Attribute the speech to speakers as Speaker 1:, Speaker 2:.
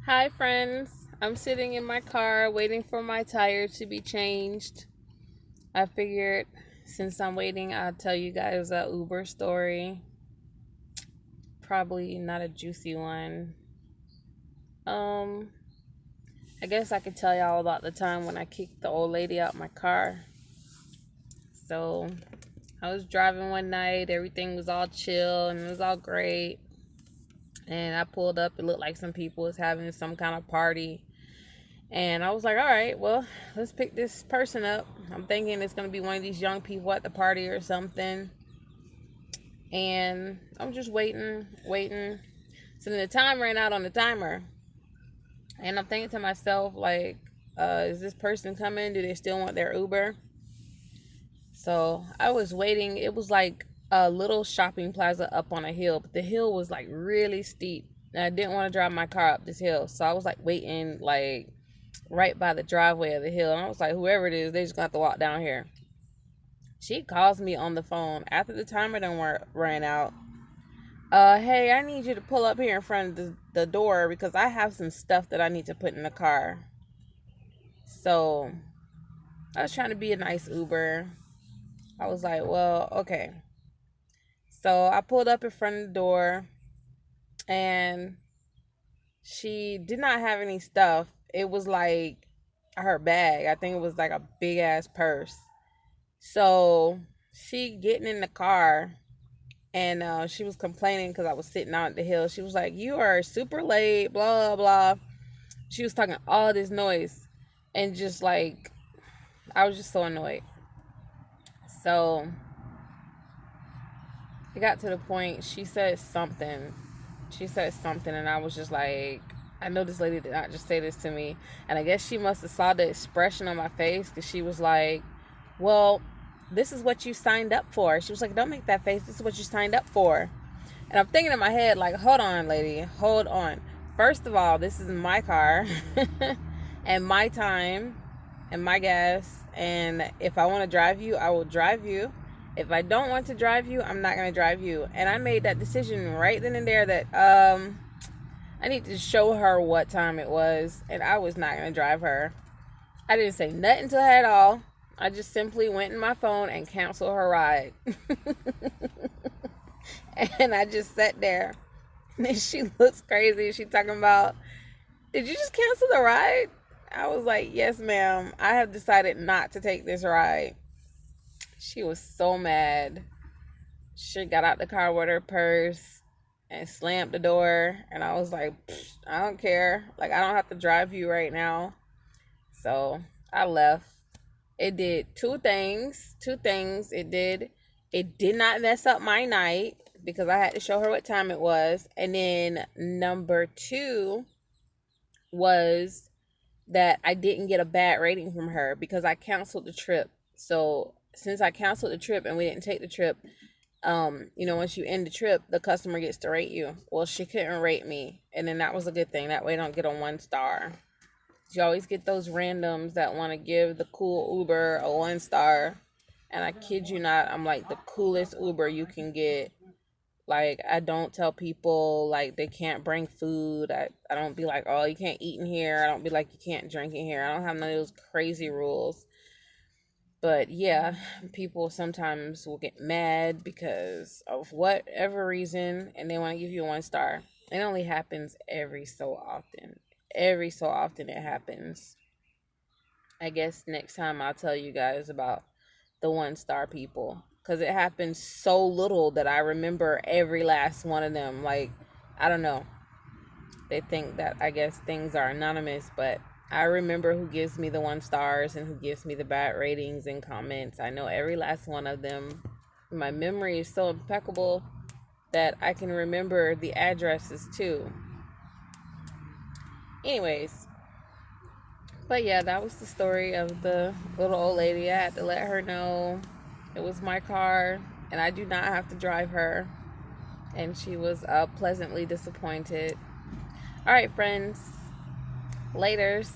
Speaker 1: Hi, friends. I'm sitting in my car waiting for my tire to be changed. I figured since I'm waiting, I'll tell you guys a Uber story. Probably not a juicy one. Um, I guess I could tell y'all about the time when I kicked the old lady out my car. So, I was driving one night, everything was all chill and it was all great. And I pulled up, it looked like some people was having some kind of party. And I was like, all right, well, let's pick this person up. I'm thinking it's going to be one of these young people at the party or something. And I'm just waiting. So then the time ran out on the timer. And I'm thinking to myself, like, is this person coming? Do they still want their Uber? So I was waiting. It was like a little shopping plaza up on a hill, but the hill was like really steep. And I didn't want to drive my car up this hill. So I was like waiting, like, right by the driveway of the hill. And I was like, whoever it is, they just gonna have to walk down here. She calls me on the phone after the timer done ran out. Hey, I need you to pull up here in front of the door because I have some stuff that I need to put in the car. So I was trying to be a nice Uber. I was like, well, okay. So I pulled up in front of the door and she did not have any stuff. It was like her bag. I think it was like a big ass purse. So she getting in the car and she was complaining because I was sitting out at the hill. She was like, "You are super late, blah blah." She was talking all this noise, and just like I was just so annoyed. So it got to the point she said something. She said something, and I was just like, I know this lady did not just say this to me, and I guess she must have saw the expression on my face because she was like, "Well, this is what you signed up for." She was like, "Don't make that face. This is what you signed up for." And I'm thinking in my head, like, hold on, lady, hold on. First of all, this is my car and my time and my gas. And if I want to drive you, I will drive you. If I don't want to drive you, I'm not going to drive you. And I made that decision right then and there that I need to show her what time it was. And I was not going to drive her. I didn't say nothing to her at all. I just simply went in my phone and canceled her ride. And I just sat there. And she looks crazy. She talking about, did you just cancel the ride? I was like, yes, ma'am. I have decided not to take this ride. She was so mad. She got out the car with her purse and slammed the door. And I was like, I don't care. Like, I don't have to drive you right now. So I left. It did two things. Two things. It did not mess up my night because I had to show her what time it was. And then number two was that I didn't get a bad rating from her because I canceled the trip. So since I canceled the trip and we didn't take the trip, once you end the trip, the customer gets to rate you. Well, she couldn't rate me, and then that was a good thing. That way, I don't get a 1 star. You always get those randoms that want to give the cool Uber a 1 star, and I kid you not, I'm like the coolest Uber you can get. Like, I don't tell people like they can't bring food. I don't be like, oh, you can't eat in here. I don't be like, you can't drink in here. I don't have none of those crazy rules. But yeah, people sometimes will get mad because of whatever reason and they want to give you a 1 star. It only happens every so often. Every so often it happens. I guess next time I'll tell you guys about the 1 star people because it happens so little that I remember every last one of them. Like, I don't know. They think that I guess things are anonymous, but I remember who gives me the 1 stars and who gives me the bad ratings and comments. I know every last one of them. My memory is so impeccable that I can remember the addresses too. Anyways, but yeah, that was the story of the little old lady. I had to let her know it was my car and I do not have to drive her. And she was pleasantly disappointed. All right, friends. Laters.